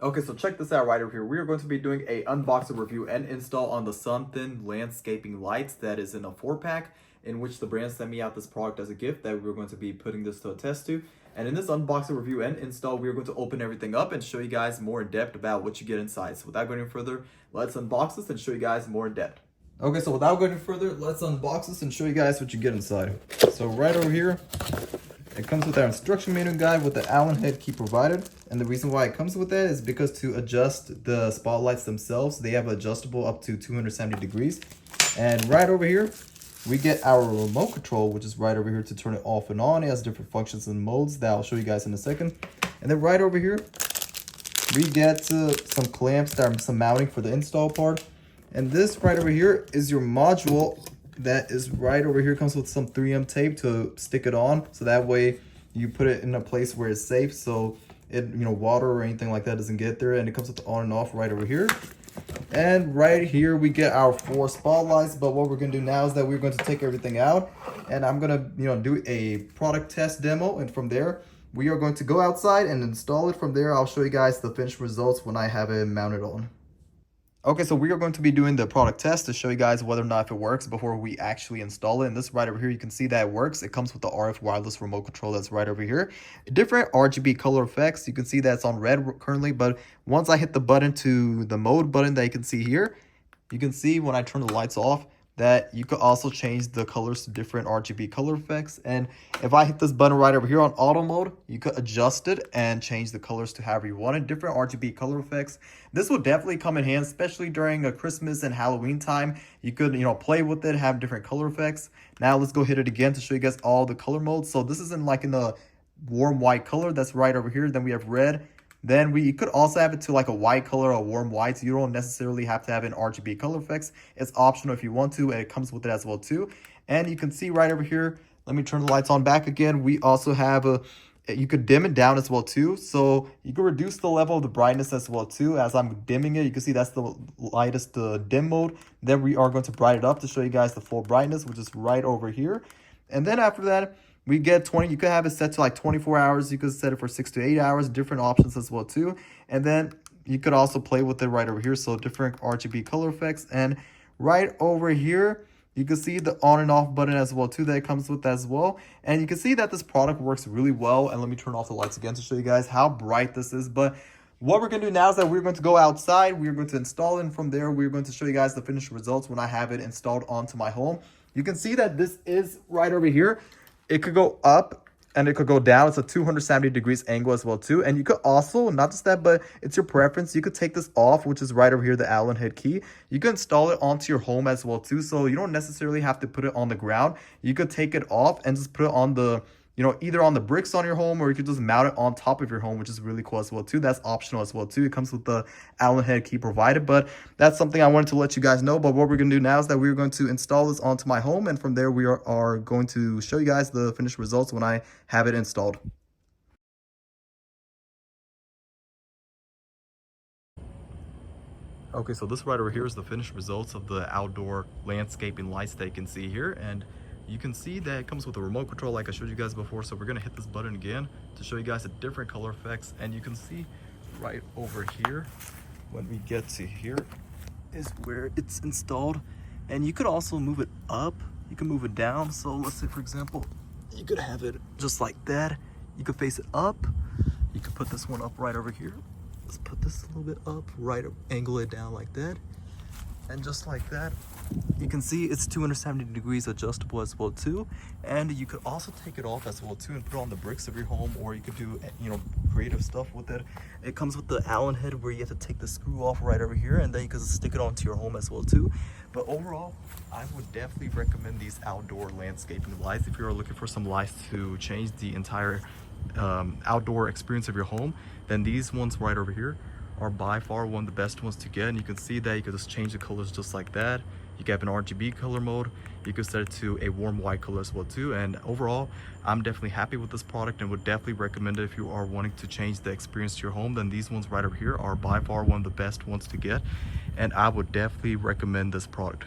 Okay, so check this out right over here. We are going to be doing a unboxing review and install on the SUNTHIN Landscaping Lights that is in a 4-pack, in which the brand sent me out this product as a gift that we're going to be putting this to a test to. And in this unboxing review and install, we are going to open everything up and show you guys more in depth about what you get inside. So without going any further, let's unbox this and show you guys more in depth. Okay, so without going any further, let's unbox this and show you guys what you get inside. So right over here, it comes with our instruction manual guide with the Allen head key provided. And the reason why it comes with that is because to adjust the spotlights themselves, they have adjustable up to 270 degrees. And right over here, we get our remote control, which is right over here to turn it off and on. It has different functions and modes that I'll show you guys in a second. And then right over here, we get some clamps that are some mounting for the install part. And this right over here is your module that is right over here. Comes with some 3M tape to stick it on, so that way you put it in a place where it's safe, so it, water or anything like that doesn't get there. And it comes with the on and off right over here. And right here we get our 4 spotlights. But what we're gonna do now is that we're going to take everything out, and I'm gonna do a product test demo, and from there we are going to go outside and install it. From there I'll show you guys the finished results when I have it mounted on. Okay, so we are going to be doing the product test to show you guys whether or not if it works before we actually install it. And this right over here, you can see that it works. It comes with the RF wireless remote control that's right over here. Different RGB color effects. You can see that's on red currently, but once I hit the button to the mode button that you can see here, you can see when I turn the lights off that you could also change the colors to different RGB color effects. And if I hit this button right over here on auto mode, you could adjust it and change the colors to however you want it. Different RGB color effects. This will definitely come in handy, especially during a Christmas and Halloween time. You could, play with it, have different color effects. Now let's go hit it again to show you guys all the color modes. So this is in a warm white color. That's right over here. Then we have red. Then you could also have it to like a white color, a warm white. So you don't necessarily have to have an RGB color effects. It's optional if you want to, and it comes with it as well too. And you can see right over here, let me turn the lights on back again. We also have you could dim it down as well too. So you can reduce the level of the brightness as well too. As I'm dimming it, you can see that's the lightest dim mode. Then we are going to brighten it up to show you guys the full brightness, which is right over here. And then after that, we get 20. You could have it set to like 24 hours. You could set it for 6 to 8 hours. Different options as well too. And then you could also play with it right over here. So different RGB color effects. And right over here, you can see the on and off button as well too that it comes with as well. And you can see that this product works really well. And let me turn off the lights again to show you guys how bright this is. But what we're going to do now is that we're going to go outside. We're going to install it. And from there, we're going to show you guys the finished results when I have it installed onto my home. You can see that this is right over here. It could go up and it could go down. It's a 270 degrees angle as well too. And you could also, not just that, but it's your preference. You could take this off, which is right over here, the Allen head key. You can install it onto your home as well too. So you don't necessarily have to put it on the ground. You could take it off and just put it on the, either on the bricks on your home, or you could just mount it on top of your home, which is really cool as well too. That's optional as well too. It comes with the Allen head key provided, but that's something I wanted to let you guys know. But what we're going to do now is that we're going to install this onto my home, and from there we are going to show you guys the finished results when I have it installed. Okay, so this right over here is the finished results of the outdoor landscaping lights that you can see here. And you can see that it comes with a remote control like I showed you guys before. So we're going to hit this button again to show you guys the different color effects. And you can see right over here, when we get to here, is where it's installed. And you could also move it up. You can move it down. So let's say, for example, you could have it just like that. You could face it up. You could put this one up right over here. Let's put this a little bit up, right, angle it down like that. And just like that, you can see it's 270 degrees adjustable as well too. And you could also take it off as well too and put it on the bricks of your home, or you could do creative stuff with it. It comes with the Allen head where you have to take the screw off right over here, and then you can stick it onto your home as well too. But overall, I would definitely recommend these outdoor landscaping lights if you're looking for some lights to change the entire outdoor experience of your home. Then these ones right over here are by far one of the best ones to get. And you can see that you can just change the colors just like that. You can have an RGB color mode. You can set it to a warm white color as well too. And overall, I'm definitely happy with this product and would definitely recommend it if you are wanting to change the experience to your home. Then these ones right over here are by far one of the best ones to get, and I would definitely recommend this product.